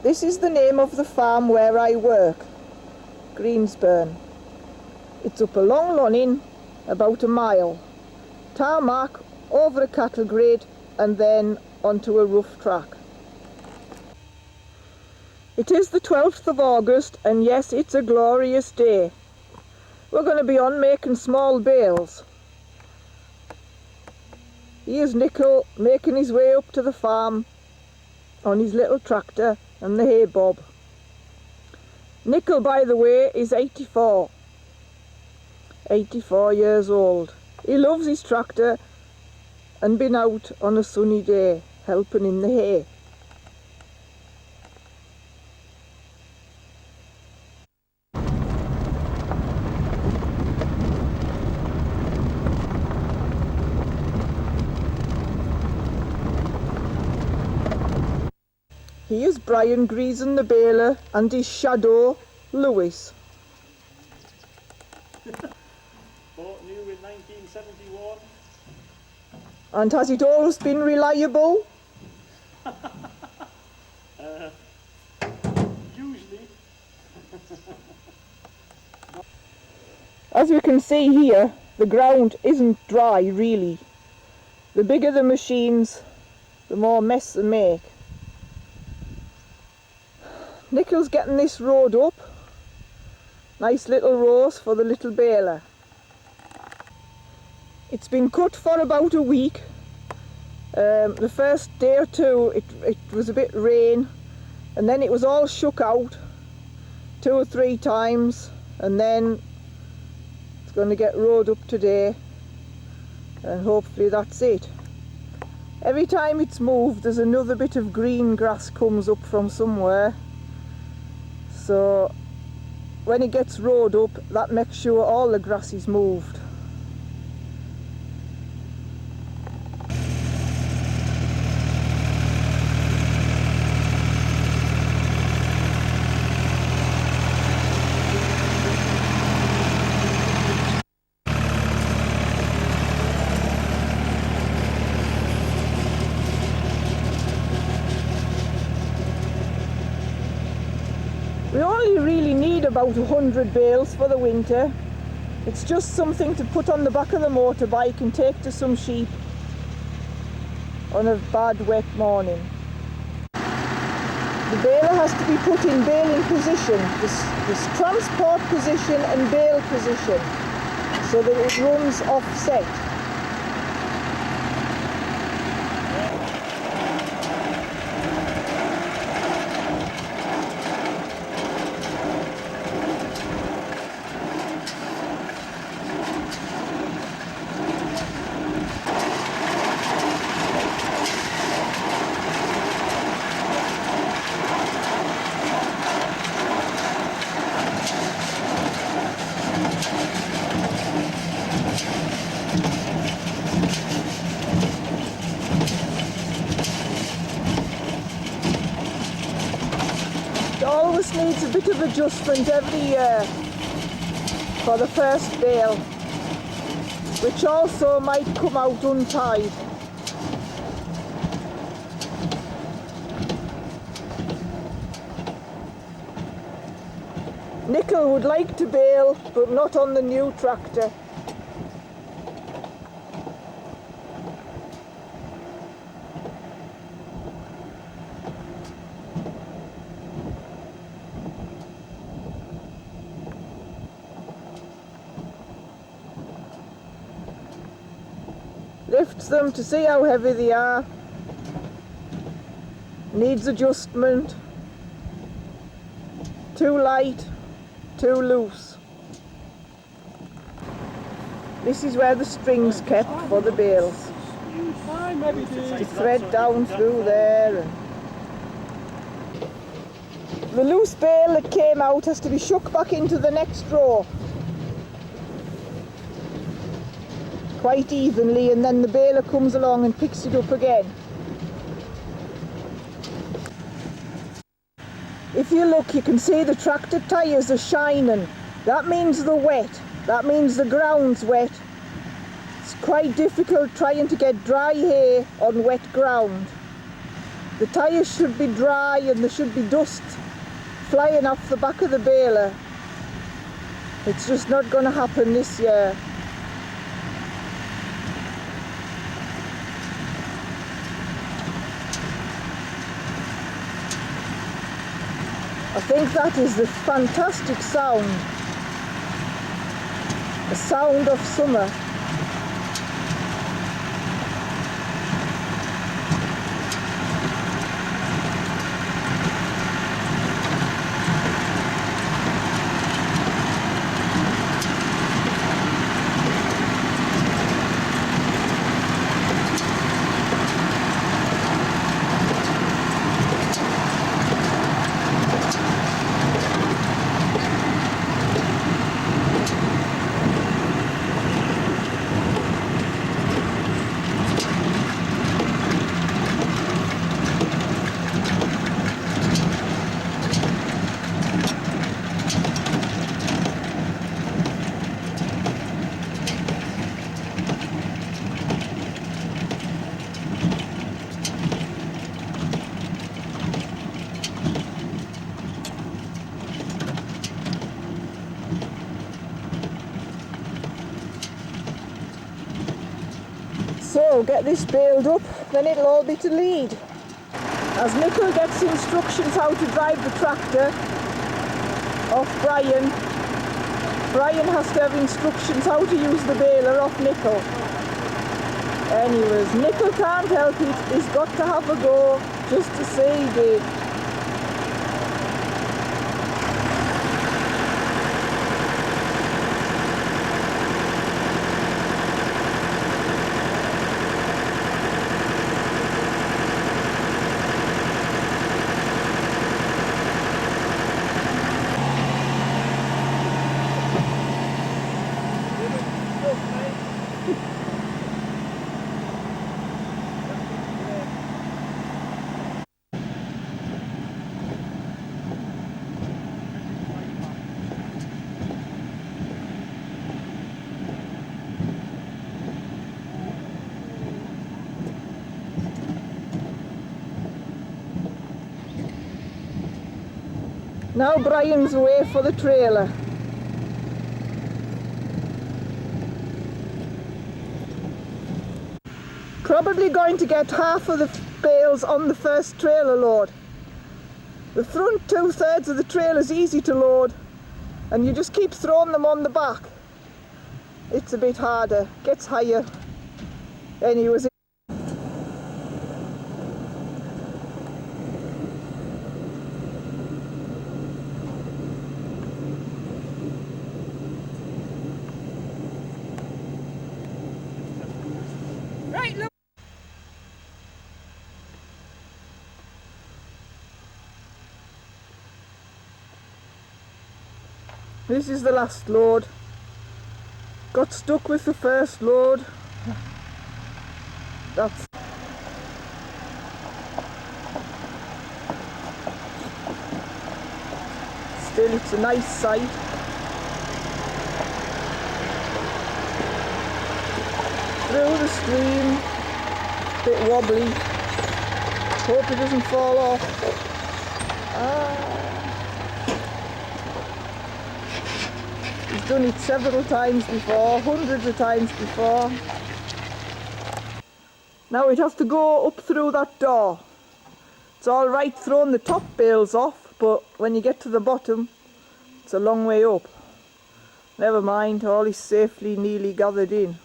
This is the name of the farm where I work, Greensburn. It's up a long lonin, about a mile. Tarmac, over a cattle grade and then onto a rough track. It is the 12th of August and yes, it's a glorious day. We're going to be on making small bales. Here's Nickel making his way up to the farm on his little tractor and the hay bob. Nickel, by the way, is 84 years old. He loves his tractor and been out on a sunny day helping in the hay. Here's Brian greasing the baler and his shadow, Lewis. Bought new in 1971. And has it always been reliable? Usually. As you can see here, the ground isn't dry really. The bigger the machines, the more mess they make. Nickel's getting this road up. Nice little rows for the little baler. It's been cut for about a week. The first day or two it was a bit rain and then it was all shook out 2 or 3 times and then it's going to get rowed up today and hopefully that's it. Every time it's moved there's another bit of green grass comes up from somewhere. So when it gets rowed up, that makes sure all the grass is moved. We only really need about 100 bales for the winter. It's just something to put on the back of the motorbike and take to some sheep on a bad wet morning. The baler has to be put in baling position, this transport position and bale position, so that it runs offset. It always needs a bit of adjustment every year for the first bale, which also might come out untied. Nickel would like to bale, but not on the new tractor. Lifts them to see how heavy they are. Needs adjustment. Too light, too loose. This is where the string's kept for the bales. To thread down through there. And the loose bale that came out has to be shook back into the next row quite evenly, and then the baler comes along and picks it up again. If you look, you can see the tractor tyres are shining. That means they're wet. That means the ground's wet. It's quite difficult trying to get dry hay on wet ground. The tyres should be dry and there should be dust flying off the back of the baler. It's just not going to happen this year. I think that is the fantastic sound. The sound of summer. So get this baled up, then it'll all be to lead. As Nickel gets instructions how to drive the tractor off Brian, Brian has to have instructions how to use the baler off Nickel. Anyways, Nickel can't help it, he's got to have a go just to say he did. Now Brian's away for the trailer. Probably going to get half of the bales on the first trailer load. The front 2/3 of the trailer is easy to load and you just keep throwing them on the back. It's a bit harder, gets higher. Anyways. Right, look. This is the last load. Got stuck with the first load. That's still, it's a nice sight. Through the stream, bit wobbly. Hope it doesn't fall off. He's done it several times before, hundreds of times before. Now we'd have to go up through that door. It's alright throwing the top bales off, but when you get to the bottom, it's a long way up. Never mind, all is safely nearly gathered in.